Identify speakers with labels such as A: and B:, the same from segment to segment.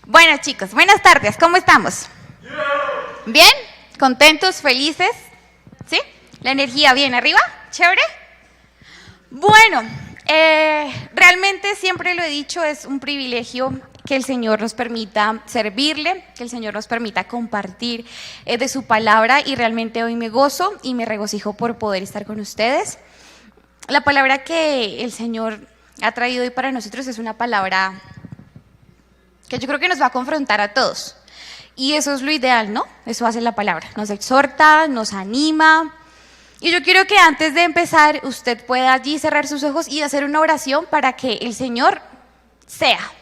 A: Bueno, chicos, buenas tardes, ¿cómo estamos? ¿Bien? ¿Contentos? ¿Felices? ¿Sí? ¿La energía bien arriba? ¿Chévere? Bueno, realmente siempre lo he dicho, es un privilegio que el Señor nos permita servirle, que el Señor nos permita compartir de su palabra, y realmente hoy me gozo y me regocijo por poder estar con ustedes. La palabra que el Señor ha traído hoy para nosotros es una palabra que yo creo que nos va a confrontar a todos. Y eso es lo ideal, ¿no? Eso hace la palabra. Nos exhorta, nos anima. Y yo quiero que antes de empezar usted pueda allí cerrar sus ojos y hacer una oración para que el Señor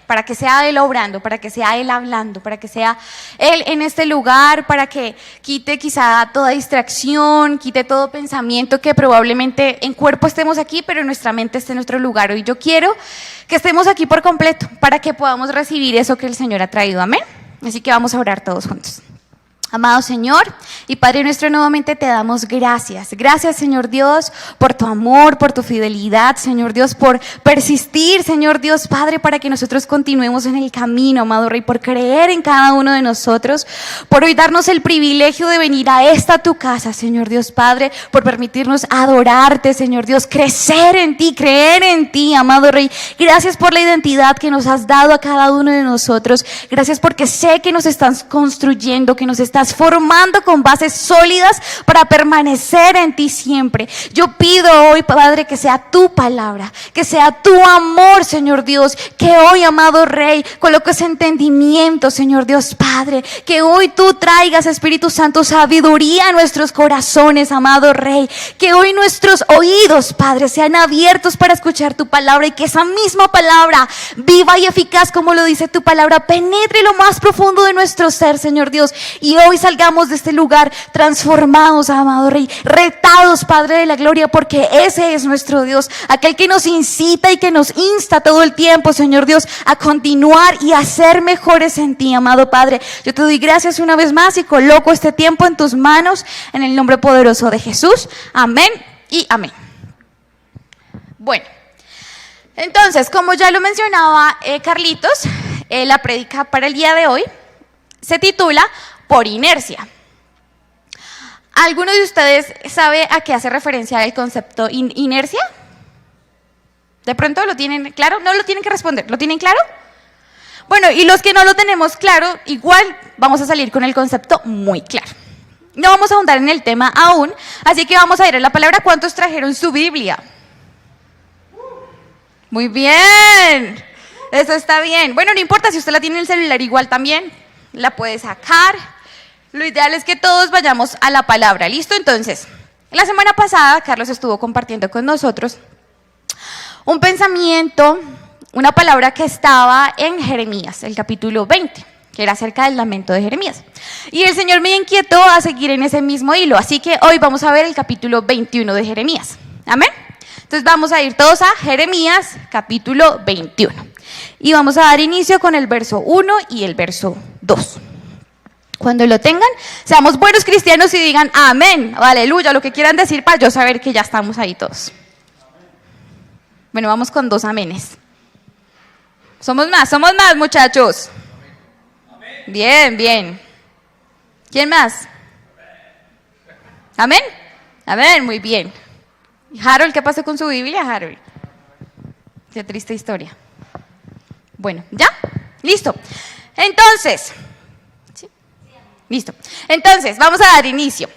A: para que sea Él obrando, para que sea Él hablando, para que sea Él en este lugar, para que quite quizá toda distracción, quite todo pensamiento que probablemente en cuerpo estemos aquí, pero en nuestra mente esté en otro lugar. Hoy yo quiero que estemos aquí por completo para que podamos recibir eso que el Señor ha traído. Amén. Así que vamos a orar todos juntos. Amado Señor y Padre nuestro, nuevamente te damos gracias. Gracias, Señor Dios, por tu amor, por tu fidelidad, Señor Dios, por persistir, Señor Dios, Padre, para que nosotros continuemos en el camino, amado Rey, por creer en cada uno de nosotros, por hoy darnos el privilegio de venir a esta tu casa, Señor Dios, Padre, por permitirnos adorarte, Señor Dios, crecer en ti, creer en ti, amado Rey. Gracias por la identidad que nos has dado a cada uno de nosotros. Gracias porque sé que nos estás construyendo, que nos estás formando con bases sólidas para permanecer en ti siempre. Yo pido hoy, Padre, que sea tu palabra, que sea tu amor, Señor Dios, que hoy, amado Rey, coloques entendimiento, Señor Dios, Padre, que hoy tú traigas, Espíritu Santo, sabiduría a nuestros corazones, amado Rey, que hoy nuestros oídos, Padre, sean abiertos para escuchar tu palabra, y que esa misma palabra, viva y eficaz como lo dice tu palabra, penetre lo más profundo de nuestro ser, Señor Dios, y hoy salgamos de este lugar transformados, amado Rey, retados, Padre de la gloria, porque ese es nuestro Dios, aquel que nos incita y que nos insta todo el tiempo, Señor Dios, a continuar y a ser mejores en ti, amado Padre. Yo te doy gracias una vez más y coloco este tiempo en tus manos, en el nombre poderoso de Jesús. Amén y amén. Bueno, entonces, como ya lo mencionaba Carlitos, la prédica para el día de hoy se titula Por inercia. ¿Alguno de ustedes sabe a qué hace referencia el concepto inercia? ¿De pronto lo tienen claro? No lo tienen que responder, ¿lo tienen claro? Bueno, y los que no lo tenemos claro, igual vamos a salir con el concepto muy claro. No vamos a ahondar en el tema aún, así que vamos a ir a la palabra. ¿Cuántos trajeron su Biblia? Muy bien, eso está bien. Bueno, no importa, si usted la tiene en el celular igual también la puede sacar. Lo ideal es que todos vayamos a la palabra. ¿Listo? Entonces, la semana pasada Carlos estuvo compartiendo con nosotros un pensamiento, una palabra que estaba en Jeremías, el capítulo 20, que era acerca del lamento de Jeremías. Y el Señor me inquietó a seguir en ese mismo hilo, así que hoy vamos a ver el capítulo 21 de Jeremías. ¿Amén? Entonces vamos a ir todos a Jeremías, capítulo 21. Y vamos a dar inicio con el verso 1 y el verso 2. Cuando lo tengan, seamos buenos cristianos y digan amén, o aleluya, lo que quieran decir para yo saber que ya estamos ahí todos. Bueno, vamos con 2 amenes. Somos más muchachos. Bien, bien. ¿Quién más? Amén. Amén, muy bien. Harold, ¿qué pasó con su Biblia, Harold? Qué triste historia. Bueno, ¿ya? ¿Listo? Entonces, ¿sí? Listo. Entonces, vamos a dar inicio.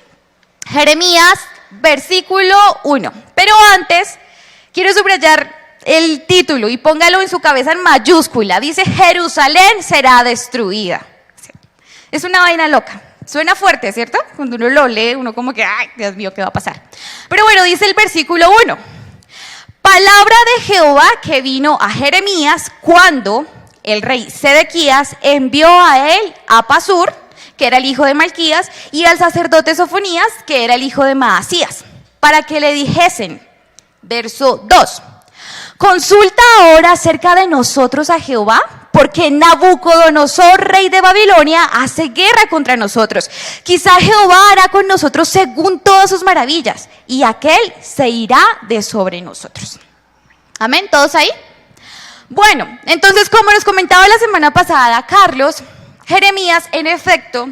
A: Jeremías, versículo 1. Pero antes, quiero subrayar el título y póngalo en su cabeza en mayúscula. Dice, Jerusalén será destruida. Es una vaina loca. Suena fuerte, ¿cierto? Cuando uno lo lee, uno como que, ay, Dios mío, ¿qué va a pasar? Pero bueno, dice el versículo 1. Palabra de Jehová que vino a Jeremías cuando el rey Sedequías envió a él a Pasur, que era el hijo de Malquías, y al sacerdote Sofonías, que era el hijo de Maasías, para que le dijesen, verso 2, consulta ahora acerca de nosotros a Jehová, porque Nabucodonosor, rey de Babilonia, hace guerra contra nosotros. Quizá Jehová hará con nosotros según todas sus maravillas, y aquel se irá de sobre nosotros. Amén, ¿todos ahí? Bueno, entonces como nos comentaba la semana pasada Carlos, Jeremías en efecto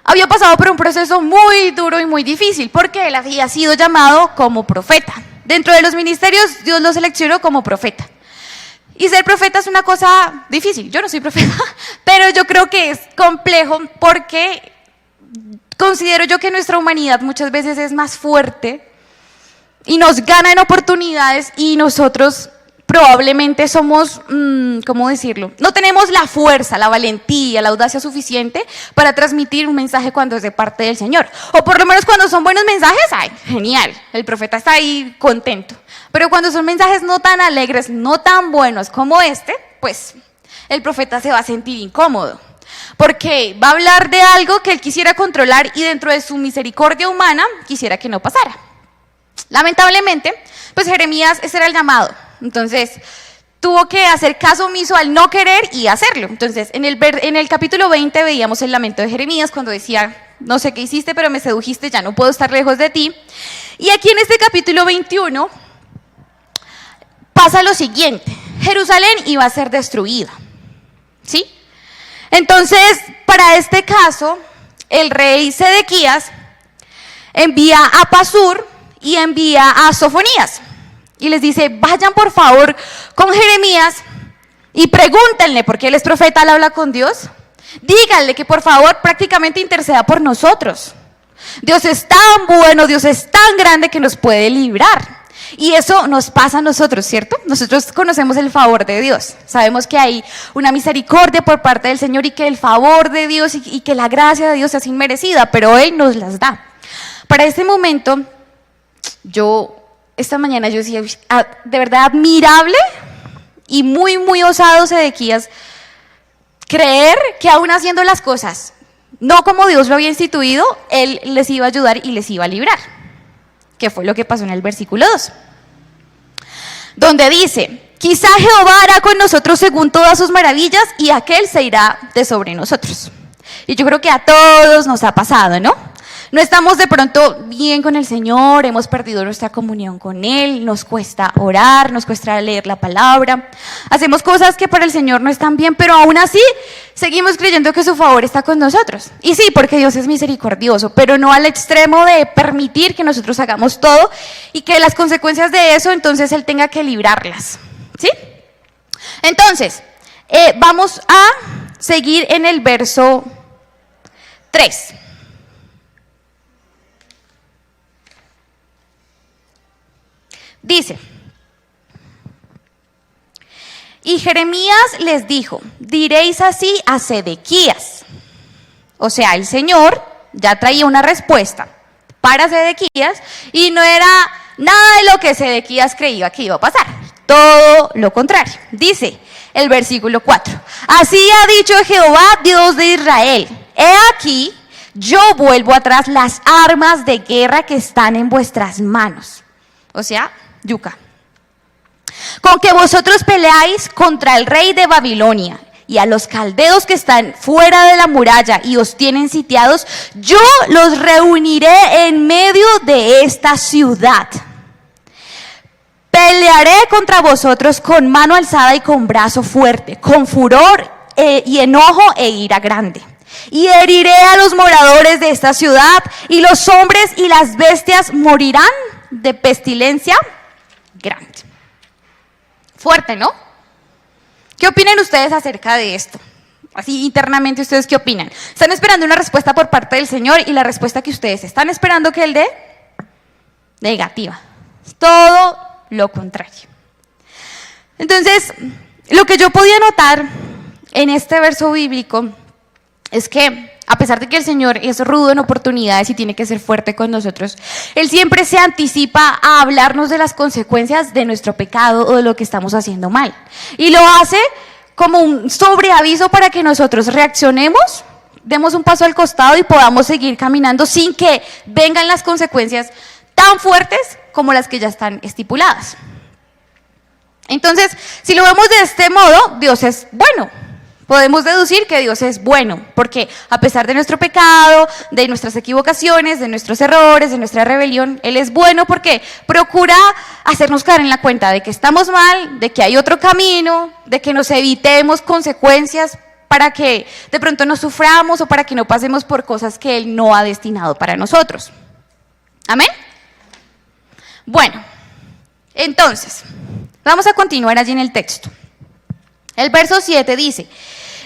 A: había pasado por un proceso muy duro y muy difícil porque él había sido llamado como profeta. Dentro de los ministerios Dios lo seleccionó como profeta. Y ser profeta es una cosa difícil. Yo no soy profeta, pero yo creo que es complejo porque considero yo que nuestra humanidad muchas veces es más fuerte y nos gana en oportunidades y nosotros probablemente somos, ¿cómo decirlo? No tenemos la fuerza, la valentía, la audacia suficiente para transmitir un mensaje cuando es de parte del Señor. O por lo menos cuando son buenos mensajes, ¡ay, genial! El profeta está ahí contento. Pero cuando son mensajes no tan alegres, no tan buenos como este, pues el profeta se va a sentir incómodo. Porque va a hablar de algo que él quisiera controlar y dentro de su misericordia humana quisiera que no pasara. Lamentablemente, pues Jeremías, ese era el llamado. Entonces, tuvo que hacer caso omiso al no querer y hacerlo. Entonces, en el capítulo 20 veíamos el lamento de Jeremías cuando decía, no sé qué hiciste, pero me sedujiste, ya no puedo estar lejos de ti. Y aquí en este capítulo 21 pasa lo siguiente, Jerusalén iba a ser destruida, ¿sí? Entonces, para este caso, el rey Sedequías envía a Pasur y envía a Sofonías. Y les dice, vayan por favor con Jeremías y pregúntenle, porque él es profeta, él habla con Dios. Díganle que por favor prácticamente interceda por nosotros. Dios es tan bueno, Dios es tan grande que nos puede librar. Y eso nos pasa a nosotros, ¿cierto? Nosotros conocemos el favor de Dios. Sabemos que hay una misericordia por parte del Señor y que el favor de Dios y que la gracia de Dios es inmerecida, pero Él nos las da. Para este momento, esta mañana yo decía, de verdad admirable y muy, muy osado Sedequías creer que aún haciendo las cosas, no como Dios lo había instituido, Él les iba a ayudar y les iba a librar. Que fue lo que pasó en el versículo 2. Donde dice, quizá Jehová hará con nosotros según todas sus maravillas y aquel se irá de sobre nosotros. Y yo creo que a todos nos ha pasado, ¿no? No estamos de pronto bien con el Señor, hemos perdido nuestra comunión con Él, nos cuesta orar, nos cuesta leer la palabra, hacemos cosas que para el Señor no están bien, pero aún así seguimos creyendo que su favor está con nosotros. Y sí, porque Dios es misericordioso, pero no al extremo de permitir que nosotros hagamos todo y que las consecuencias de eso entonces Él tenga que librarlas, ¿sí? Entonces, vamos a seguir en el verso 3. Dice, y Jeremías les dijo, diréis así a Sedequías. O sea, el Señor ya traía una respuesta para Sedequías y no era nada de lo que Sedequías creía que iba a pasar. Todo lo contrario. Dice el versículo 4, así ha dicho Jehová, Dios de Israel, he aquí, yo vuelvo atrás las armas de guerra que están en vuestras manos. O sea, yuca. Con que vosotros peleáis contra el rey de Babilonia y a los caldeos que están fuera de la muralla y os tienen sitiados, yo los reuniré en medio de esta ciudad. Pelearé contra vosotros con mano alzada y con brazo fuerte, con furor y enojo e ira grande. Y heriré a los moradores de esta ciudad, y los hombres y las bestias morirán de pestilencia grande. Fuerte, ¿no? ¿Qué opinan ustedes acerca de esto? Así internamente, ¿ustedes qué opinan? ¿Están esperando una respuesta por parte del Señor y la respuesta que ustedes están esperando que Él dé? Negativa. Todo lo contrario. Entonces, lo que yo podía notar en este verso bíblico es que a pesar de que el Señor es rudo en oportunidades y tiene que ser fuerte con nosotros, Él siempre se anticipa a hablarnos de las consecuencias de nuestro pecado o de lo que estamos haciendo mal. Y lo hace como un sobreaviso para que nosotros reaccionemos, demos un paso al costado y podamos seguir caminando sin que vengan las consecuencias tan fuertes como las que ya están estipuladas. Entonces, si lo vemos de este modo, Dios es bueno. Podemos deducir que Dios es bueno, porque a pesar de nuestro pecado, de nuestras equivocaciones, de nuestros errores, de nuestra rebelión, Él es bueno porque procura hacernos caer en la cuenta de que estamos mal, de que hay otro camino, de que nos evitemos consecuencias para que de pronto no suframos o para que no pasemos por cosas que Él no ha destinado para nosotros. ¿Amén? Bueno, entonces, vamos a continuar allí en el texto. El verso 7 dice: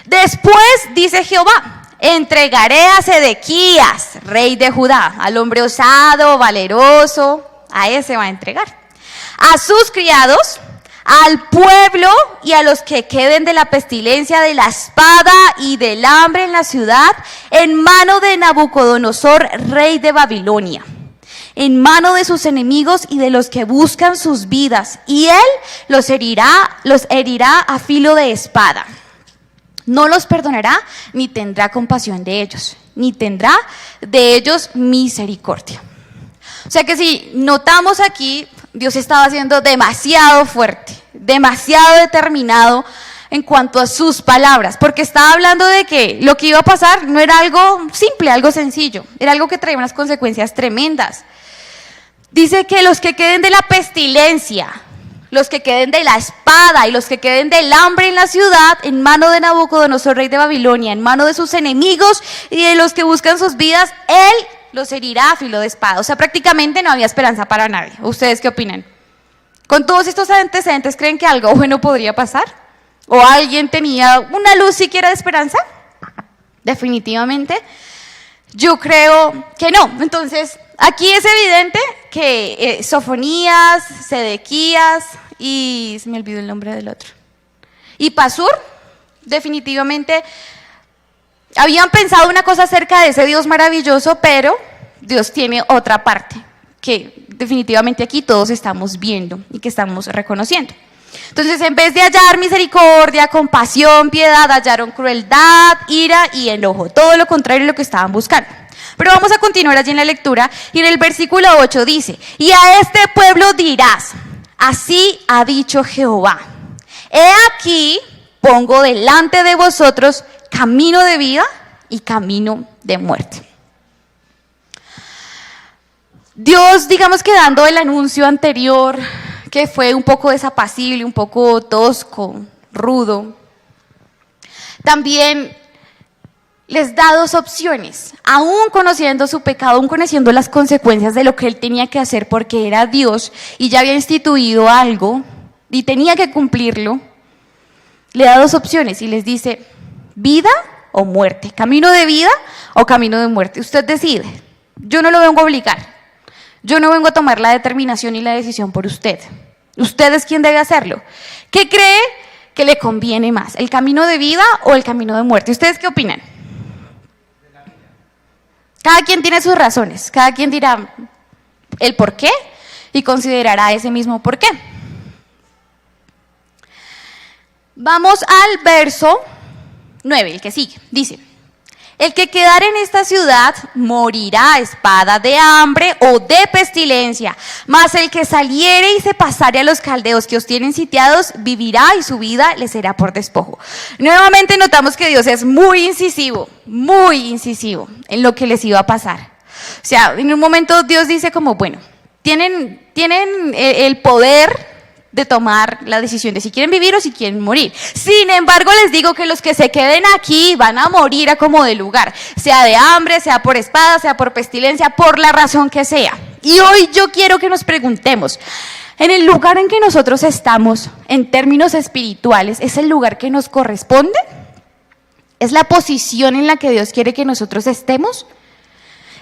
A: después, dice Jehová, entregaré a Sedequías, rey de Judá, al hombre osado, valeroso, a ese va a entregar, a sus criados, al pueblo y a los que queden de la pestilencia, de la espada y del hambre en la ciudad, en mano de Nabucodonosor, rey de Babilonia, en mano de sus enemigos y de los que buscan sus vidas, y él los herirá a filo de espada. No los perdonará, ni tendrá compasión de ellos, ni tendrá de ellos misericordia. O sea que si notamos aquí, Dios estaba siendo demasiado fuerte, demasiado determinado en cuanto a sus palabras, porque estaba hablando de que lo que iba a pasar no era algo simple, algo sencillo, era algo que traía unas consecuencias tremendas. Dice que los que queden de la pestilencia, los que queden de la espada y los que queden del hambre en la ciudad, en mano de Nabucodonosor, rey de Babilonia, en mano de sus enemigos y de los que buscan sus vidas, él los herirá a filo de espada. O sea, prácticamente no había esperanza para nadie. ¿Ustedes qué opinan? ¿Con todos estos antecedentes creen que algo bueno podría pasar? ¿O alguien tenía una luz siquiera de esperanza? Definitivamente, yo creo que no. Entonces, aquí es evidente que Sofonías, Sedequías y se me olvidó el nombre del otro, y Pasur, definitivamente habían pensado una cosa acerca de ese Dios maravilloso, pero Dios tiene otra parte que definitivamente aquí todos estamos viendo y que estamos reconociendo. Entonces, en vez de hallar misericordia, compasión, piedad, hallaron crueldad, ira y enojo, todo lo contrario de lo que estaban buscando. Pero vamos a continuar allí en la lectura, y en el versículo 8 dice: y a este pueblo dirás, así ha dicho Jehová, he aquí pongo delante de vosotros camino de vida y camino de muerte. Dios, digamos que dando el anuncio anterior, que fue un poco desapacible, un poco tosco, rudo, también les da dos opciones, aún conociendo su pecado, aún conociendo las consecuencias de lo que él tenía que hacer porque era Dios y ya había instituido algo y tenía que cumplirlo. Le da dos opciones y les dice: vida o muerte, camino de vida o camino de muerte. Usted decide. Yo no lo vengo a obligar. Yo no vengo a tomar la determinación y la decisión por usted. Usted es quien debe hacerlo. ¿Qué cree que le conviene más, el camino de vida o el camino de muerte? ¿Ustedes qué opinan? Cada quien tiene sus razones, cada quien dirá el por qué y considerará ese mismo por qué. Vamos al verso 9, el que sigue. Dice: el que quedare en esta ciudad morirá a espada de hambre o de pestilencia, mas el que saliere y se pasare a los caldeos que os tienen sitiados vivirá y su vida le será por despojo. Nuevamente notamos que Dios es muy incisivo en lo que les iba a pasar. O sea, en un momento Dios dice como, bueno, tienen el poder de tomar la decisión de si quieren vivir o si quieren morir. Sin embargo, les digo que los que se queden aquí van a morir a como de lugar, sea de hambre, sea por espada, sea por pestilencia, por la razón que sea. Y hoy yo quiero que nos preguntemos, en el lugar en que nosotros estamos, en términos espirituales, ¿es el lugar que nos corresponde? ¿Es la posición en la que Dios quiere que nosotros estemos?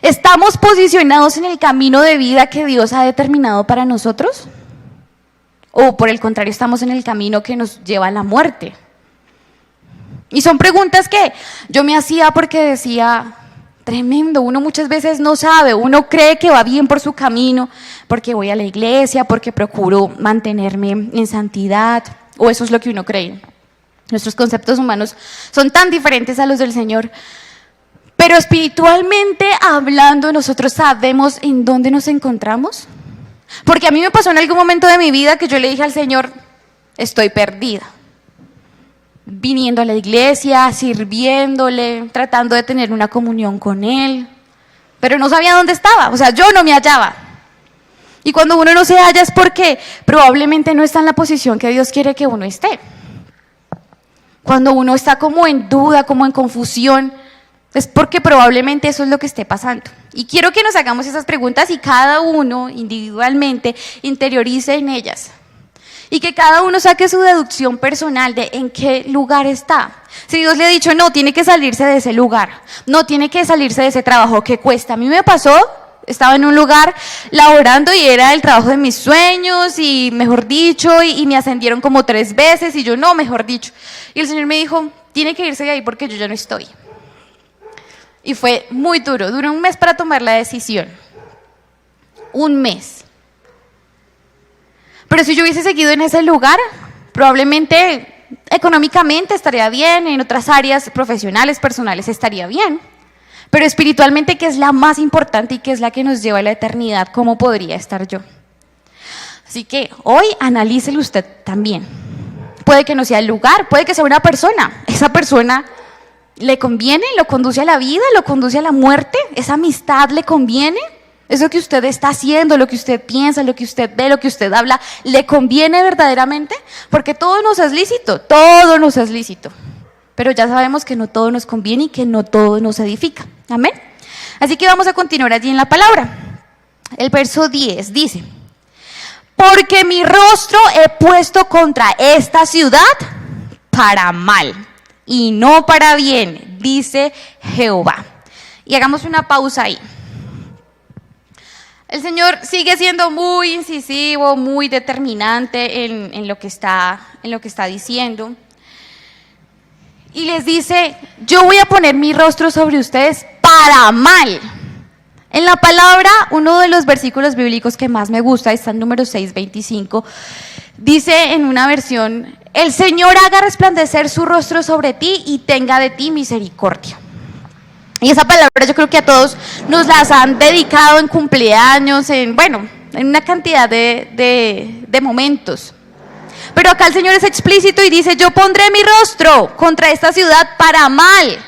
A: ¿Estamos posicionados en el camino de vida que Dios ha determinado para nosotros? ¿O por el contrario estamos en el camino que nos lleva a la muerte? Y son preguntas que yo me hacía porque decía, tremendo, uno muchas veces no sabe, uno cree que va bien por su camino, porque voy a la iglesia, porque procuro mantenerme en santidad, o eso es lo que uno cree. Nuestros conceptos humanos son tan diferentes a los del Señor, pero espiritualmente hablando, nosotros sabemos en dónde nos encontramos. Porque a mí me pasó en algún momento de mi vida que yo le dije al Señor, estoy perdida. viniendo a la iglesia, sirviéndole, tratando de tener una comunión con Él, pero no sabía dónde estaba, o sea, yo no me hallaba. Y cuando uno no se halla es porque probablemente no está en la posición que Dios quiere que uno esté. Cuando uno está como en duda, como en confusión, es porque probablemente eso es lo que esté pasando. Y quiero que nos hagamos esas preguntas y cada uno individualmente interiorice en ellas. Y que cada uno saque su deducción personal de en qué lugar está. Si Dios le ha dicho, no, tiene que salirse de ese lugar, no tiene que salirse de ese trabajo que cuesta. A mí me pasó, estaba en un lugar laborando y era el trabajo de mis sueños y mejor dicho, y me ascendieron como 3 veces y yo no, mejor dicho. Y el Señor me dijo, tiene que irse de ahí porque yo ya no estoy. Y fue muy duro, duró un mes para tomar la decisión. Un mes. Pero si yo hubiese seguido en ese lugar, probablemente económicamente estaría bien, en otras áreas profesionales, personales estaría bien. Pero espiritualmente, que es la más importante y que es la que nos lleva a la eternidad, ¿cómo podría estar yo? Así que hoy analícelo usted también. Puede que no sea el lugar, puede que sea una persona. Esa persona le conviene, lo conduce a la vida, lo conduce a la muerte. Esa amistad le conviene. Eso que usted está haciendo, lo que usted piensa, lo que usted ve, lo que usted habla, ¿le conviene verdaderamente? Porque todo nos es lícito, todo nos es lícito. Pero ya sabemos que no todo nos conviene y que no todo nos edifica. Amén. Así que vamos a continuar allí en la palabra. El verso 10 dice, porque mi rostro he puesto contra esta ciudad para mal y no para bien, dice Jehová. Y hagamos una pausa ahí. El Señor sigue siendo muy incisivo, muy determinante en lo que está diciendo. Y les dice, yo voy a poner mi rostro sobre ustedes para mal. En la palabra, uno de los versículos bíblicos que más me gusta, está en número 6:25, dice en una versión, el Señor haga resplandecer su rostro sobre ti y tenga de ti misericordia. Y esa palabra yo creo que a todos nos las han dedicado en cumpleaños, en una cantidad de momentos. Pero acá el Señor es explícito y dice, yo pondré mi rostro contra esta ciudad para mal.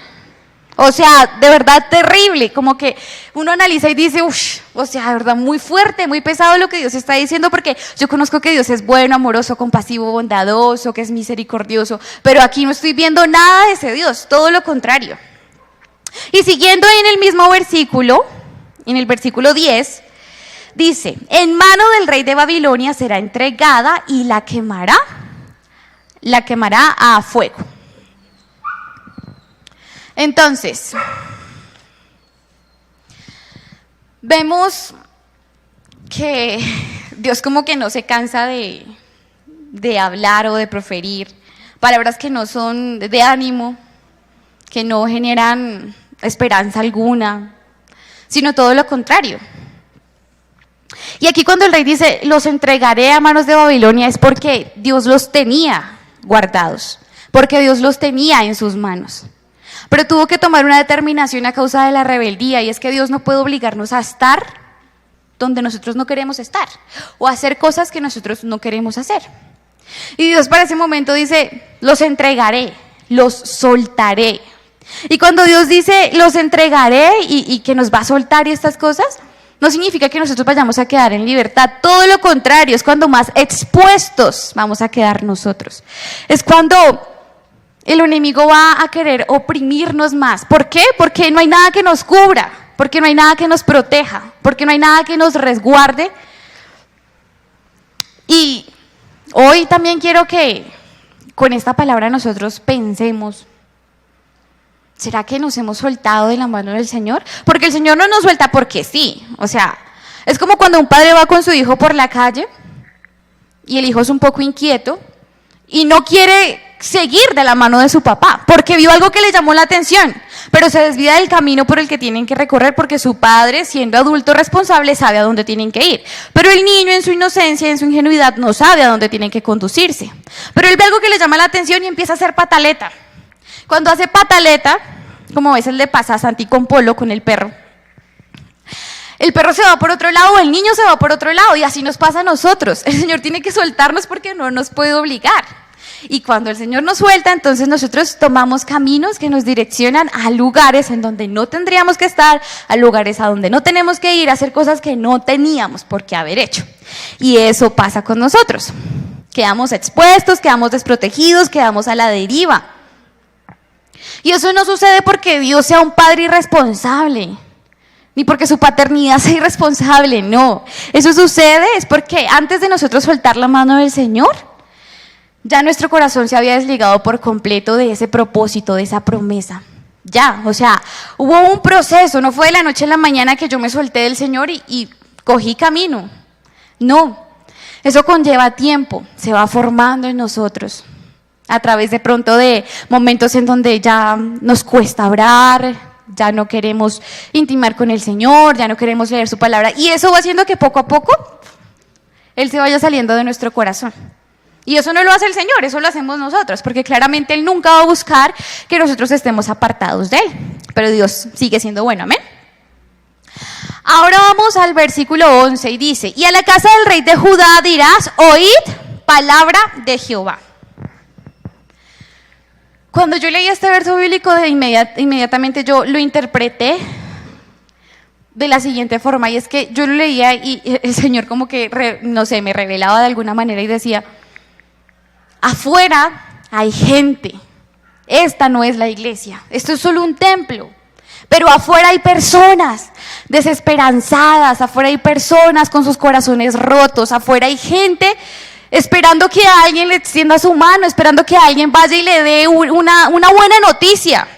A: O sea, de verdad terrible, como que uno analiza y dice, o sea, de verdad muy fuerte, muy pesado lo que Dios está diciendo, porque yo conozco que Dios es bueno, amoroso, compasivo, bondadoso, que es misericordioso, pero aquí no estoy viendo nada de ese Dios, todo lo contrario. Y siguiendo en el mismo versículo, en el versículo 10, dice, en mano del rey de Babilonia será entregada y la quemará a fuego. Entonces, vemos que Dios como que no se cansa de hablar o de proferir palabras que no son de ánimo, que no generan esperanza alguna, sino todo lo contrario. Y aquí cuando el rey dice, los entregaré a manos de Babilonia, es porque Dios los tenía guardados, porque Dios los tenía en sus manos. Pero tuvo que tomar una determinación a causa de la rebeldía, y es que Dios no puede obligarnos a estar donde nosotros no queremos estar, o a hacer cosas que nosotros no queremos hacer. Y Dios para ese momento dice, los entregaré, los soltaré. Y cuando Dios dice, los entregaré y que nos va a soltar y estas cosas, no significa que nosotros vayamos a quedar en libertad. Todo lo contrario, es cuando más expuestos vamos a quedar nosotros. Es cuando el enemigo va a querer oprimirnos más. ¿Por qué? Porque no hay nada que nos cubra, porque no hay nada que nos proteja, porque no hay nada que nos resguarde. Y hoy también quiero que con esta palabra nosotros pensemos, ¿será que nos hemos soltado de la mano del Señor? Porque el Señor no nos suelta porque sí. O sea, es como cuando un padre va con su hijo por la calle y el hijo es un poco inquieto y no quiere seguir de la mano de su papá porque vio algo que le llamó la atención, pero se desvía del camino por el que tienen que recorrer porque su padre, siendo adulto responsable, sabe a dónde tienen que ir. Pero el niño en su inocencia, en su ingenuidad, no sabe a dónde tienen que conducirse. Pero él ve algo que le llama la atención y empieza a hacer pataleta. Cuando hace pataleta, como ves el de pasa Santi con Polo, con el perro se va por otro lado, el niño se va por otro lado, y así nos pasa a nosotros. El Señor tiene que soltarnos porque no nos puede obligar. Y cuando el Señor nos suelta, entonces nosotros tomamos caminos que nos direccionan a lugares en donde no tendríamos que estar, a lugares a donde no tenemos que ir, a hacer cosas que no teníamos por qué haber hecho. Y eso pasa con nosotros. Quedamos expuestos, quedamos desprotegidos, quedamos a la deriva. Y eso no sucede porque Dios sea un padre irresponsable, ni porque su paternidad sea irresponsable, no. Eso sucede es porque antes de nosotros soltar la mano del Señor, ya nuestro corazón se había desligado por completo de ese propósito, de esa promesa. Ya, o sea, hubo un proceso, no fue de la noche a la mañana que yo me solté del Señor y cogí camino. No, eso conlleva tiempo, se va formando en nosotros. A través de pronto de momentos en donde ya nos cuesta orar, ya no queremos intimar con el Señor, ya no queremos leer su palabra. Y eso va haciendo que poco a poco Él se vaya saliendo de nuestro corazón. Y eso no lo hace el Señor, eso lo hacemos nosotros, porque claramente Él nunca va a buscar que nosotros estemos apartados de Él. Pero Dios sigue siendo bueno, amén. Ahora vamos al versículo 11 y dice, y a la casa del rey de Judá dirás, oíd palabra de Jehová. Cuando yo leí este verso bíblico, inmediatamente yo lo interpreté de la siguiente forma, y es que yo lo leía y el Señor como que, no sé, me revelaba de alguna manera y decía, afuera hay gente, esta no es la iglesia, esto es solo un templo, pero afuera hay personas desesperanzadas, afuera hay personas con sus corazones rotos, afuera hay gente esperando que alguien le extienda su mano, esperando que alguien vaya y le dé una buena noticia.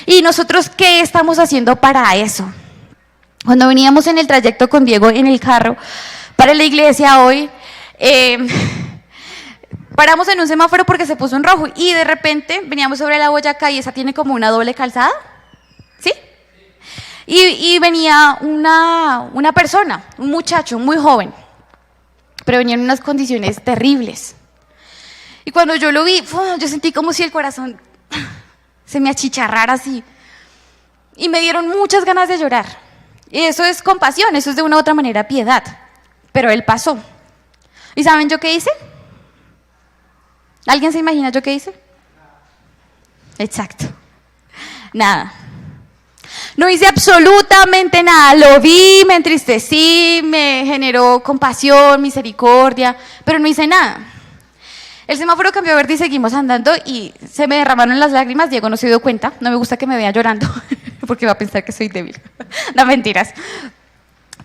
A: ¿Y nosotros qué estamos haciendo para eso? Cuando veníamos en el trayecto con Diego en el carro para la iglesia hoy, paramos en un semáforo porque se puso en rojo y de repente veníamos sobre la Boyacá y esa tiene como una doble calzada, ¿sí? Y venía una persona, un muchacho muy joven, pero venía en unas condiciones terribles. Y cuando yo lo vi, yo sentí como si el corazón se me achicharrara así. Y me dieron muchas ganas de llorar. Y eso es compasión, eso es de una u otra manera piedad. Pero él pasó. ¿Y saben yo qué hice? ¿Alguien se imagina yo qué hice? Exacto. Nada. No hice absolutamente nada, lo vi, me entristecí, me generó compasión, misericordia, pero no hice nada. El semáforo cambió a verde y seguimos andando y se me derramaron las lágrimas. Diego no se dio cuenta, no me gusta que me vea llorando porque va a pensar que soy débil. No, mentiras.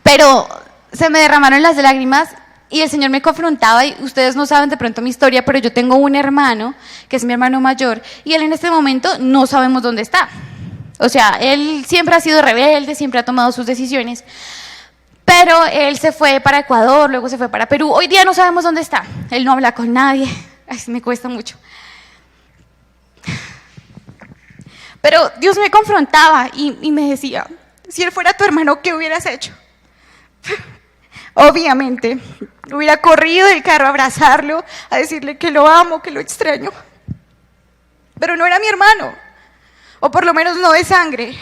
A: Pero se me derramaron las lágrimas y el Señor me confrontaba, y ustedes no saben de pronto mi historia, pero yo tengo un hermano que es mi hermano mayor y él en este momento no sabemos dónde está. O sea, él siempre ha sido rebelde, siempre ha tomado sus decisiones, pero él se fue para Ecuador, luego se fue para Perú. Hoy día no sabemos dónde está, él no habla con nadie. Ay, me cuesta mucho. Pero Dios me confrontaba y me decía, si él fuera tu hermano, ¿qué hubieras hecho? Obviamente, hubiera corrido del carro a abrazarlo, a decirle que lo amo, que lo extraño. Pero no era mi hermano. O por lo menos no de sangre,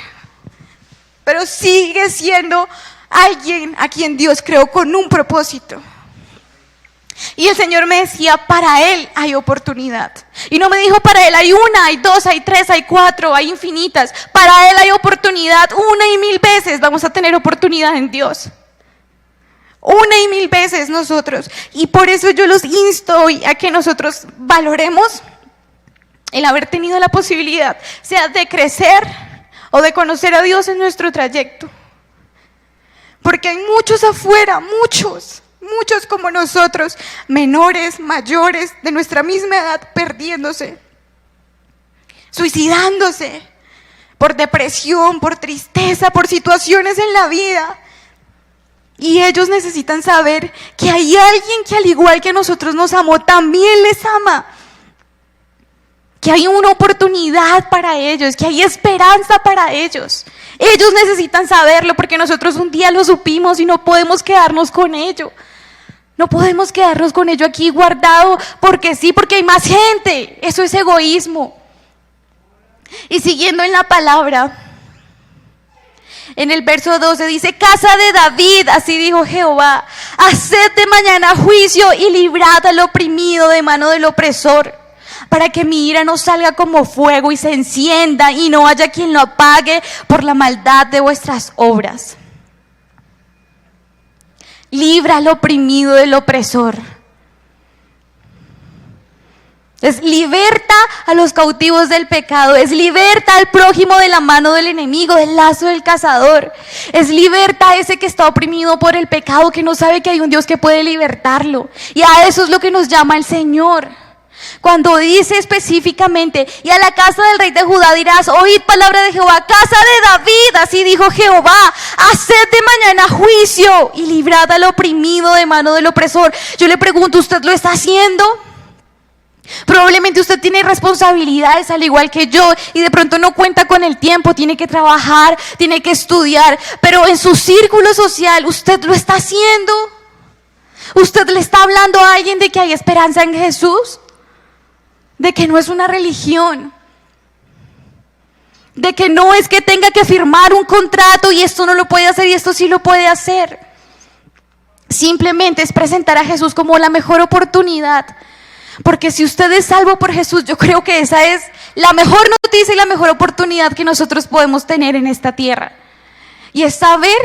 A: pero sigue siendo alguien a quien Dios creó con un propósito. Y el Señor me decía, para Él hay oportunidad. Y no me dijo, para Él hay una, hay dos, hay tres, hay cuatro, hay infinitas. Para Él hay oportunidad, 1,000 veces vamos a tener oportunidad en Dios. 1,000 veces nosotros. Y por eso yo los insto hoy a que nosotros valoremos el haber tenido la posibilidad, sea de crecer o de conocer a Dios en nuestro trayecto. Porque hay muchos afuera, muchos como nosotros, menores, mayores, de nuestra misma edad, perdiéndose, suicidándose, por depresión, por tristeza, por situaciones en la vida. Y ellos necesitan saber que hay alguien que al igual que nosotros nos amó, también les ama. Que hay una oportunidad para ellos, que hay esperanza para ellos. Ellos necesitan saberlo porque nosotros un día lo supimos y no podemos quedarnos con ello. No podemos quedarnos con ello aquí guardado porque sí, porque hay más gente. Eso es egoísmo. Y siguiendo en la palabra, en el verso 12 dice, casa de David, así dijo Jehová, haced de mañana juicio y librad al oprimido de mano del opresor. para que mi ira no salga como fuego y se encienda y no haya quien lo apague por la maldad de vuestras obras. Libra al oprimido del opresor. Es liberta a los cautivos del pecado, es liberta al prójimo de la mano del enemigo, del lazo del cazador. Es liberta a ese que está oprimido por el pecado, que no sabe que hay un Dios que puede libertarlo. Y a eso es lo que nos llama el Señor. Cuando dice específicamente, y a la casa del rey de Judá dirás, oíd palabra de Jehová, casa de David, así dijo Jehová, haced de mañana juicio y librad al oprimido de mano del opresor. Yo le pregunto, ¿usted lo está haciendo? Probablemente usted tiene responsabilidades al igual que yo y de pronto no cuenta con el tiempo, tiene que trabajar, tiene que estudiar, pero en su círculo social usted lo está haciendo. ¿Usted le está hablando a alguien de que hay esperanza en Jesús? De que no es una religión, de que no es que tenga que firmar un contrato y esto no lo puede hacer y esto sí lo puede hacer. Simplemente es presentar a Jesús como la mejor oportunidad. Porque si usted es salvo por Jesús, yo creo que esa es la mejor noticia y la mejor oportunidad que nosotros podemos tener en esta tierra. Y es saber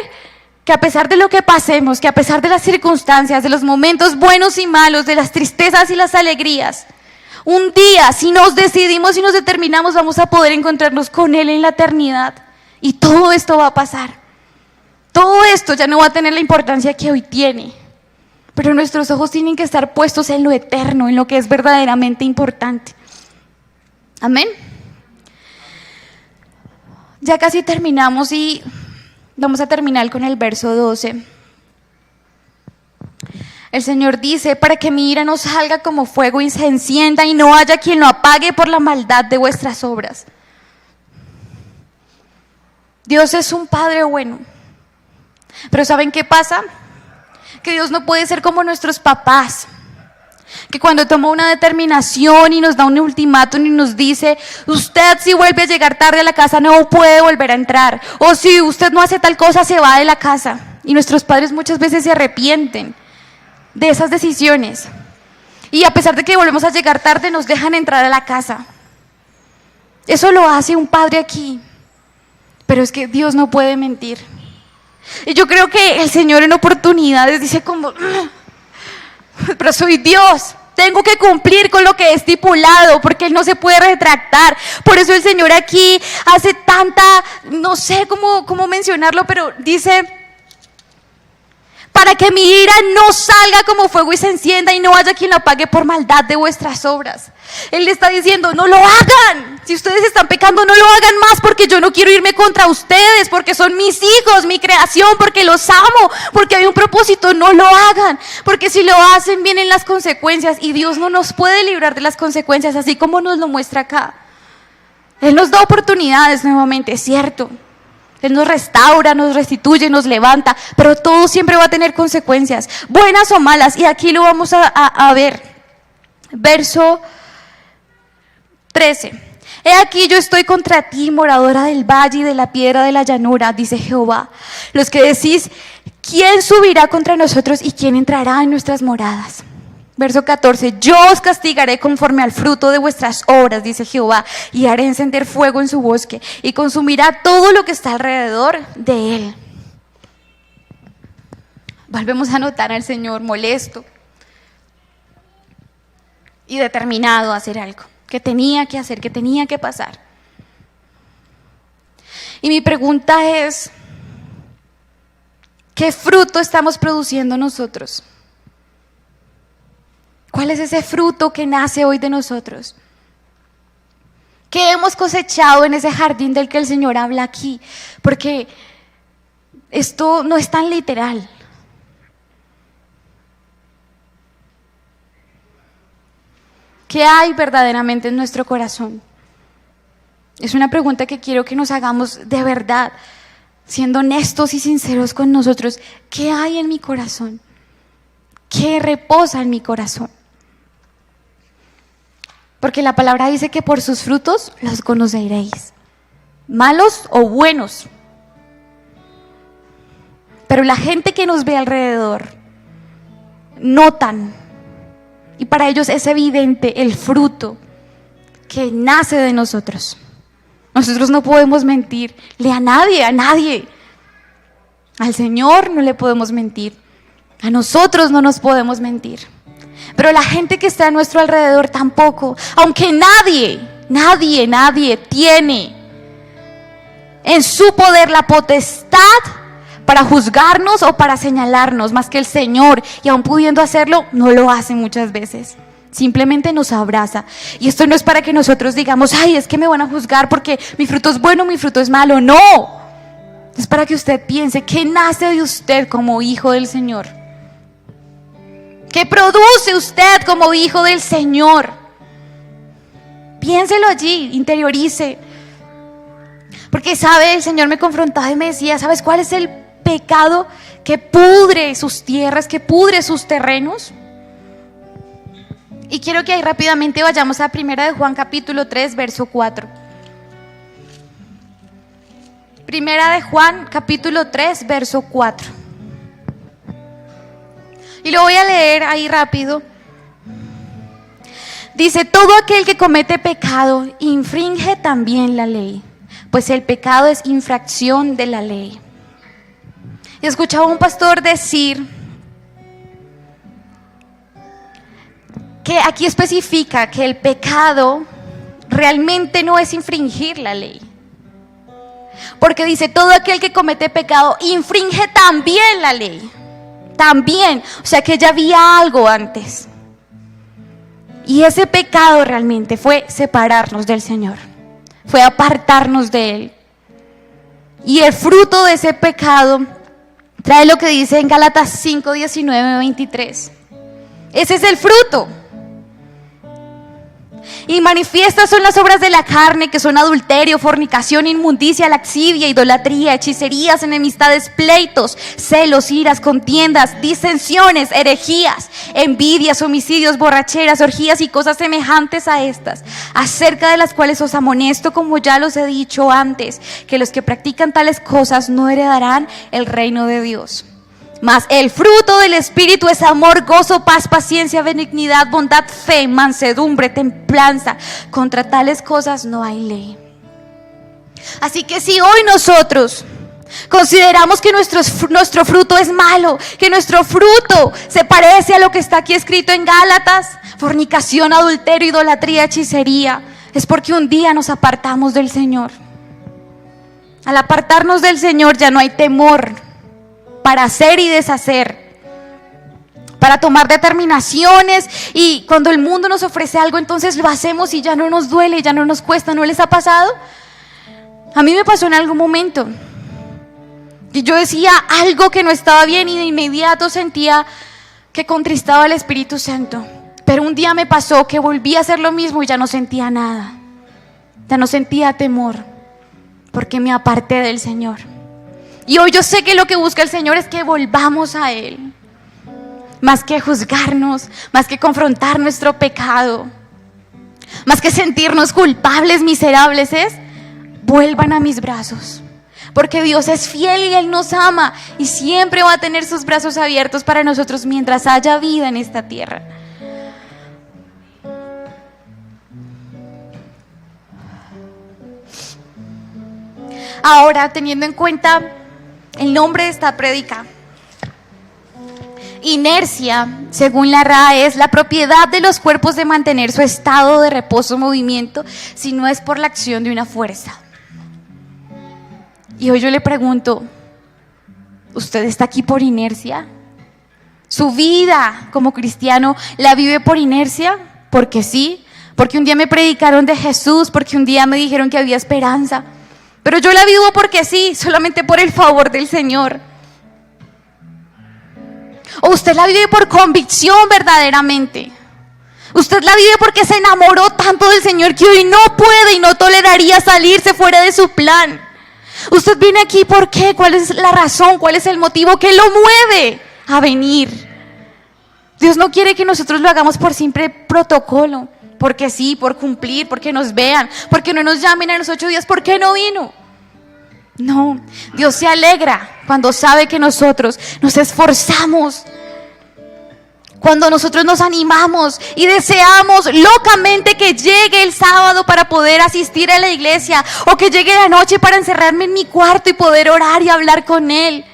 A: que a pesar de lo que pasemos, que a pesar de las circunstancias, de los momentos buenos y malos, de las tristezas y las alegrías, un día, si nos decidimos y nos determinamos, vamos a poder encontrarnos con Él en la eternidad. Y todo esto va a pasar. Todo esto ya no va a tener la importancia que hoy tiene. Pero nuestros ojos tienen que estar puestos en lo eterno, en lo que es verdaderamente importante. Amén. Ya casi terminamos y vamos a terminar con el verso 12. El Señor dice, para que mi ira no salga como fuego y se encienda y no haya quien lo apague por la maldad de vuestras obras. Dios es un Padre bueno. Pero ¿saben qué pasa? Que Dios no puede ser como nuestros papás, que cuando toma una determinación y nos da un ultimátum y nos dice, usted si vuelve a llegar tarde a la casa no puede volver a entrar, o si usted no hace tal cosa se va de la casa. Y nuestros padres muchas veces se arrepienten de esas decisiones y a pesar de que volvemos a llegar tarde nos dejan entrar a la casa. Eso lo hace un padre aquí, pero es que Dios no puede mentir. Y yo creo que el Señor en oportunidades dice como, pero soy Dios, tengo que cumplir con lo que he estipulado, porque Él no se puede retractar. Por eso el Señor aquí hace tanta, no sé cómo mencionarlo, pero dice, para que mi ira no salga como fuego y se encienda y no haya quien lo apague por maldad de vuestras obras. Él le está diciendo, no lo hagan. Si ustedes están pecando, no lo hagan más, porque yo no quiero irme contra ustedes, porque son mis hijos, mi creación, porque los amo, porque hay un propósito. No lo hagan, porque si lo hacen vienen las consecuencias y Dios no nos puede librar de las consecuencias, así como nos lo muestra acá. Él nos da oportunidades nuevamente, es cierto. Él nos restaura, nos restituye, nos levanta, pero todo siempre va a tener consecuencias, buenas o malas, y aquí lo vamos a ver. Verso 13. He aquí yo estoy contra ti, moradora del valle y de la piedra de la llanura, dice Jehová. Los que decís, ¿quién subirá contra nosotros y quién entrará en nuestras moradas? Verso 14, yo os castigaré conforme al fruto de vuestras obras, dice Jehová, y haré encender fuego en su bosque, y consumirá todo lo que está alrededor de él. Volvemos a notar al Señor molesto y determinado a hacer algo, que tenía que hacer, que tenía que pasar. Y mi pregunta es, ¿qué fruto estamos produciendo nosotros? ¿Cuál es ese fruto que nace hoy de nosotros? ¿Qué hemos cosechado en ese jardín del que el Señor habla aquí? Porque esto no es tan literal. ¿Qué hay verdaderamente en nuestro corazón? Es una pregunta que quiero que nos hagamos de verdad, siendo honestos y sinceros con nosotros. ¿Qué hay en mi corazón? ¿Qué reposa en mi corazón? Porque la palabra dice que por sus frutos los conoceréis, malos o buenos. Pero la gente que nos ve alrededor notan, y para ellos es evidente el fruto que nace de nosotros. Nosotros no podemos mentirle a nadie, a nadie. Al Señor no le podemos mentir. A nosotros no nos podemos mentir. Pero la gente que está a nuestro alrededor tampoco. Aunque nadie tiene en su poder la potestad para juzgarnos o para señalarnos más que el Señor. Y aun pudiendo hacerlo, no lo hace muchas veces. Simplemente nos abraza. Y esto no es para que nosotros digamos, ay, es que me van a juzgar porque mi fruto es bueno, mi fruto es malo. No. Es para que usted piense qué nace de usted como hijo del Señor. ¿Qué produce usted como hijo del Señor? Piénselo allí, interiorice. Porque sabe, el Señor me confrontaba y me decía, ¿sabes cuál es el pecado que pudre sus tierras, que pudre sus terrenos? Y quiero que ahí rápidamente vayamos a 1 de Juan capítulo 3, verso 4. 1 de Juan capítulo 3, verso 4. Y lo voy a leer ahí rápido. Dice, todo aquel que comete pecado infringe también la ley, pues el pecado es infracción de la ley. Y escuchaba a un pastor decir que aquí especifica que el pecado realmente no es infringir la ley. Porque dice, todo aquel que comete pecado infringe también la ley. También, o sea que ya había algo antes. Y ese pecado realmente fue separarnos del Señor. Fue apartarnos de Él. Y el fruto de ese pecado trae lo que dice en Gálatas 5, 19, 23. Ese es el fruto. Y manifiestas son las obras de la carne, que son adulterio, fornicación, inmundicia, laxivia, idolatría, hechicerías, enemistades, pleitos, celos, iras, contiendas, disensiones, herejías, envidias, homicidios, borracheras, orgías y cosas semejantes a estas, acerca de las cuales os amonesto, como ya los he dicho antes, que los que practican tales cosas no heredarán el reino de Dios. Mas el fruto del Espíritu es amor, gozo, paz, paciencia, benignidad, bondad, fe, mansedumbre, templanza. Contra tales cosas no hay ley. Así que si hoy nosotros consideramos que nuestro fruto es malo, que nuestro fruto se parece a lo que está aquí escrito en Gálatas, fornicación, adulterio, idolatría, hechicería, es porque un día nos apartamos del Señor. Al apartarnos del Señor ya no hay temor para hacer y deshacer, para tomar determinaciones, y cuando el mundo nos ofrece algo, entonces lo hacemos y ya no nos duele, ya no nos cuesta. ¿No les ha pasado? A mí me pasó en algún momento, y yo decía algo que no estaba bien y de inmediato sentía que contristaba al Espíritu Santo. Pero un día me pasó que volví a hacer lo mismo y ya no sentía nada, ya no sentía temor, porque me aparté del Señor. Y hoy yo sé que lo que busca el Señor es que volvamos a Él. Más que juzgarnos, más que confrontar nuestro pecado, más que sentirnos culpables, miserables, es vuelvan a mis brazos. Porque Dios es fiel y Él nos ama y siempre va a tener sus brazos abiertos para nosotros mientras haya vida en esta tierra. Ahora, teniendo en cuenta el nombre de esta prédica, inercia, según la RAE, es la propiedad de los cuerpos de mantener su estado de reposo o movimiento si no es por la acción de una fuerza. Y hoy yo le pregunto, ¿usted está aquí por inercia? ¿Su vida como cristiano la vive por inercia? Porque sí, porque un día me predicaron de Jesús, porque un día me dijeron que había esperanza. Pero yo la vivo porque sí, solamente por el favor del Señor. O usted la vive por convicción verdaderamente. Usted la vive porque se enamoró tanto del Señor que hoy no puede y no toleraría salirse fuera de su plan. Usted viene aquí ¿por qué? ¿Cuál es la razón? ¿Cuál es el motivo que lo mueve a venir? Dios no quiere que nosotros lo hagamos por simple protocolo. Porque sí, por cumplir, porque nos vean, porque no nos llamen a los 8 días, ¿por qué no vino? No, Dios se alegra cuando sabe que nosotros nos esforzamos, Cuando nosotros nos animamos y deseamos locamente que llegue el sábado para poder asistir a la iglesia, o que llegue la noche para encerrarme en mi cuarto y poder orar y hablar con Él.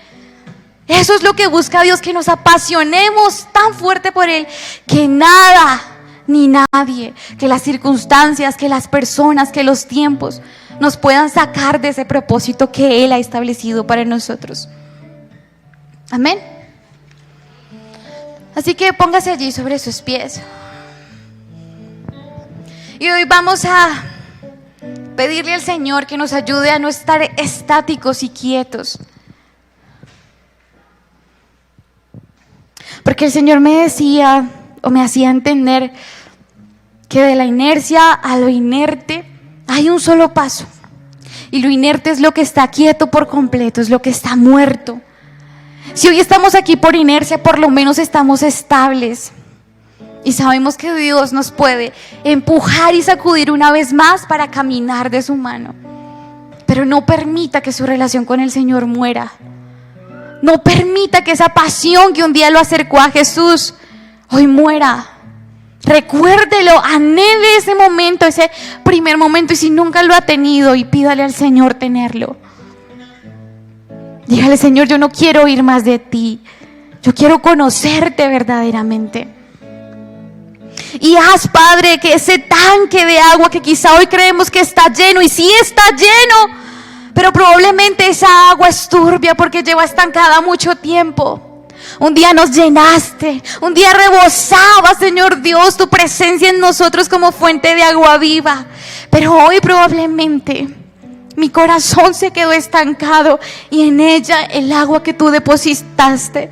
A: Eso es lo que busca Dios, que nos apasionemos tan fuerte por Él, que nada ni nadie, que las circunstancias, que las personas, que los tiempos nos puedan sacar de ese propósito que Él ha establecido para nosotros. Amén. Así que póngase allí sobre sus pies. Y hoy vamos a pedirle al Señor que nos ayude a no estar estáticos y quietos. Porque el Señor me decía, o me hacía entender, que de la inercia a lo inerte hay un solo paso. Y lo inerte es lo que está quieto por completo, es lo que está muerto. Si hoy estamos aquí por inercia, por lo menos estamos estables. Y sabemos que Dios nos puede empujar y sacudir una vez más para caminar de su mano. Pero no permita que su relación con el Señor muera. No permita que esa pasión que un día lo acercó a Jesús hoy muera. Recuérdelo, anhele ese momento, ese primer momento. Y si nunca lo ha tenido, y pídale al Señor tenerlo. Dígale: Señor, yo no quiero oír más de ti. Yo quiero conocerte verdaderamente. Y haz, Padre, que ese tanque de agua que quizá hoy creemos que está lleno, y sí está lleno, pero probablemente esa agua es turbia porque lleva estancada mucho tiempo. Un día nos llenaste, un día rebosaba, Señor Dios, tu presencia en nosotros como fuente de agua viva. Pero hoy probablemente mi corazón se quedó estancado y en ella el agua que tú depositaste,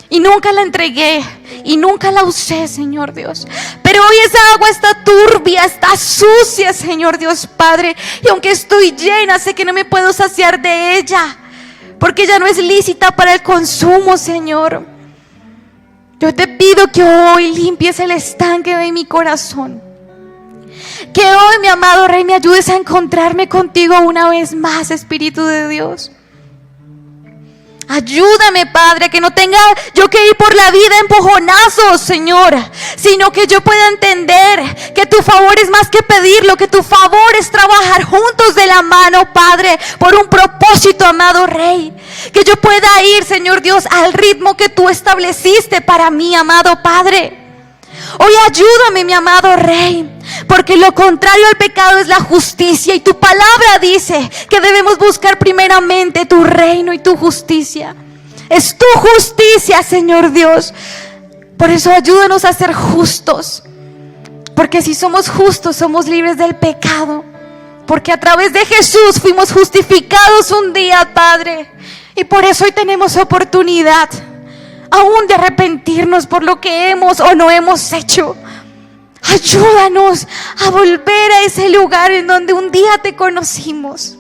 A: y nunca la entregué y nunca la usé, Señor Dios. Pero hoy esa agua está turbia, está sucia, Señor Dios Padre. Y aunque estoy llena, sé que no me puedo saciar de ella, porque ya no es lícita para el consumo, Señor. Yo te pido que hoy limpies el estanque de mi corazón. Que hoy, mi amado Rey, me ayudes a encontrarme contigo una vez más, Espíritu de Dios. Ayúdame, Padre, que no tenga yo que ir por la vida empujonazos, Señor, sino que yo pueda entender que tu favor es más que pedirlo, que tu favor es trabajar juntos de la mano, Padre, por un propósito, amado Rey. Que yo pueda ir, Señor Dios, al ritmo que tú estableciste para mí, amado Padre. Hoy ayúdame, mi amado Rey, porque lo contrario al pecado es la justicia, y tu palabra dice que debemos buscar primeramente tu reino y tu justicia. Es tu justicia, Señor Dios. Por eso ayúdanos a ser justos, porque si somos justos somos libres del pecado, porque a través de Jesús fuimos justificados un día, Padre. Y por eso hoy tenemos oportunidad aún de arrepentirnos por lo que hemos o no hemos hecho. Ayúdanos a volver a ese lugar en donde un día te conocimos,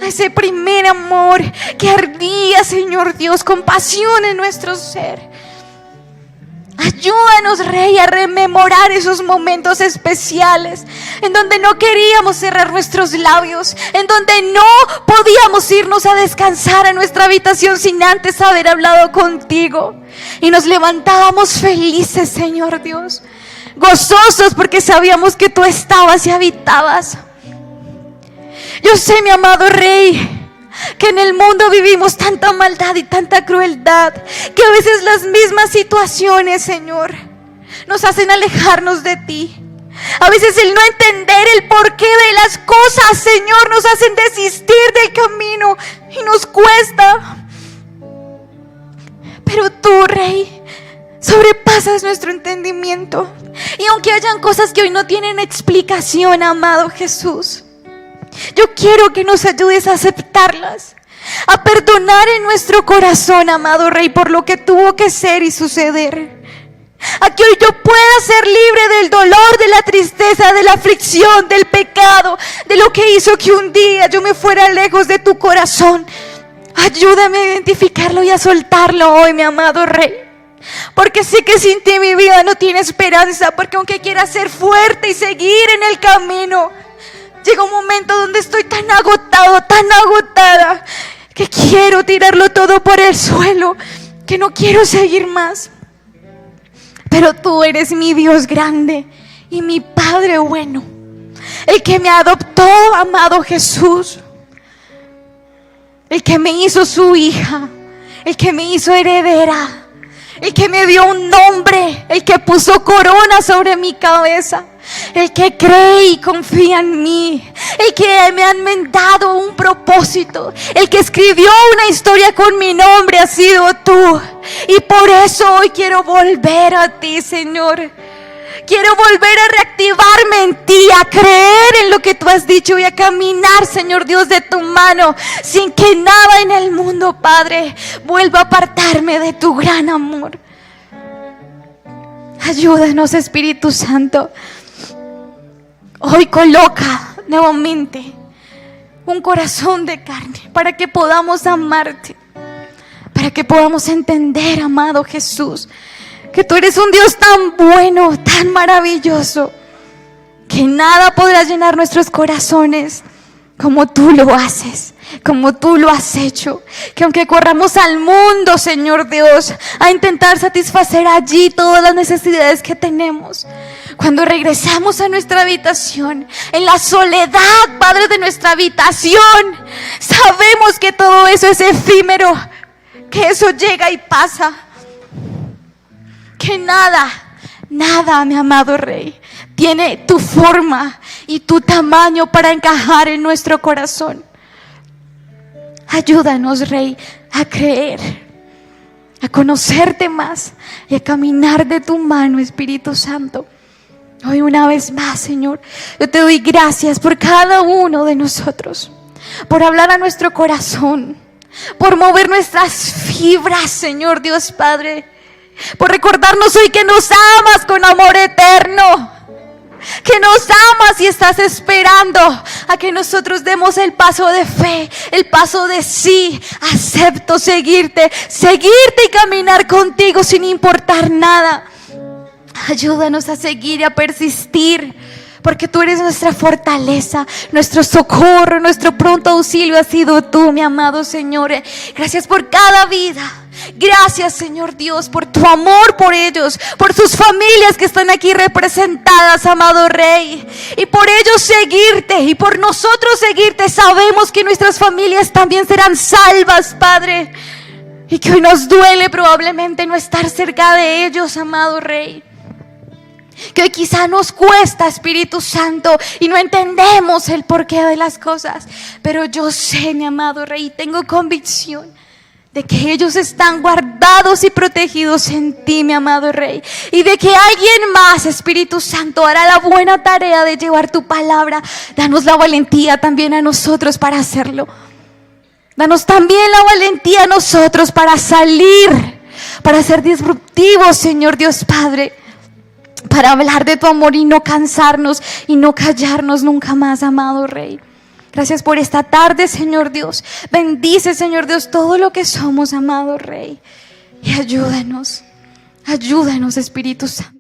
A: a ese primer amor que ardía, Señor Dios, con pasión en nuestro ser. Ayúdanos, Rey, a rememorar esos momentos especiales en donde no queríamos cerrar nuestros labios, en donde no podíamos irnos a descansar a nuestra habitación sin antes haber hablado contigo. Y nos levantábamos felices, Señor Dios, gozosos porque sabíamos que tú estabas y habitabas. Yo sé, mi amado Rey, que en el mundo vivimos tanta maldad y tanta crueldad, que a veces las mismas situaciones, Señor, nos hacen alejarnos de ti. A veces el no entender el porqué de las cosas, Señor, nos hacen desistir del camino y nos cuesta. Pero tú, Rey, sobrepasas nuestro entendimiento. Y aunque hayan cosas que hoy no tienen explicación, amado Jesús, yo quiero que nos ayudes a aceptarlas, a perdonar en nuestro corazón, amado Rey, por lo que tuvo que ser y suceder. A que hoy yo pueda ser libre del dolor, de la tristeza, de la aflicción, del pecado, de lo que hizo que un día yo me fuera lejos de tu corazón. Ayúdame a identificarlo y a soltarlo hoy, mi amado Rey. Porque sé que sin ti mi vida no tiene esperanza, porque aunque quiera ser fuerte y seguir en el camino, llega un momento donde estoy tan agotado, tan agotada, que quiero tirarlo todo por el suelo, que no quiero seguir más. pero tú eres mi Dios grande y mi Padre bueno, el que me adoptó, amado Jesús, el que me hizo su hija, el que me hizo heredera, el que me dio un nombre, el que puso corona sobre mi cabeza, el que cree y confía en mí, el que me han dado un propósito, el que escribió una historia con mi nombre ha sido tú. Y por eso hoy quiero volver a ti, Señor. Quiero volver a reactivarme en ti, a creer en lo que tú has dicho y a caminar, Señor Dios, de tu mano, sin que nada en el mundo, Padre, vuelva a apartarme de tu gran amor. Ayúdanos, Espíritu Santo. Hoy coloca nuevamente un corazón de carne para que podamos amarte, para que podamos entender, amado Jesús, que tú eres un Dios tan bueno, tan maravilloso, que nada podrá llenar nuestros corazones como tú lo haces, como tú lo has hecho. Que aunque corramos al mundo, Señor Dios, a intentar satisfacer allí todas las necesidades que tenemos, cuando regresamos a nuestra habitación, en la soledad, Padre, de nuestra habitación, sabemos que todo eso es efímero, que eso llega y pasa, que nada, mi amado Rey, tiene tu forma y tu tamaño para encajar en nuestro corazón. Ayúdanos, Rey, a creer, a conocerte más y a caminar de tu mano, Espíritu Santo. Hoy una vez más, Señor, yo te doy gracias por cada uno de nosotros, por hablar a nuestro corazón, por mover nuestras fibras, Señor Dios Padre, por recordarnos hoy que nos amas con amor eterno, que nos amas y estás esperando a que nosotros demos el paso de fe, el paso de sí. Acepto seguirte y caminar contigo sin importar nada. Ayúdanos a seguir y a persistir, porque tú eres nuestra fortaleza, nuestro socorro, nuestro pronto auxilio ha sido tú, mi amado Señor. Gracias por cada vida. Gracias, Señor Dios, por tu amor por ellos, por sus familias que están aquí representadas, amado Rey, y por ellos seguirte y por nosotros seguirte. Sabemos que nuestras familias también serán salvas, Padre, y que hoy nos duele probablemente no estar cerca de ellos, amado Rey, que hoy quizá nos cuesta, Espíritu Santo, y no entendemos el porqué de las cosas, pero yo sé, mi amado Rey, tengo convicción de que ellos están guardados y protegidos en ti, mi amado Rey, y de que alguien más, Espíritu Santo, hará la buena tarea de llevar tu palabra. Danos la valentía también a nosotros para hacerlo. Danos también la valentía a nosotros para salir, para ser disruptivos, Señor Dios Padre, para hablar de tu amor y no cansarnos y no callarnos nunca más, amado Rey. Gracias por esta tarde, Señor Dios. Bendice, Señor Dios, todo lo que somos, amado Rey. Y ayúdanos, Espíritu Santo.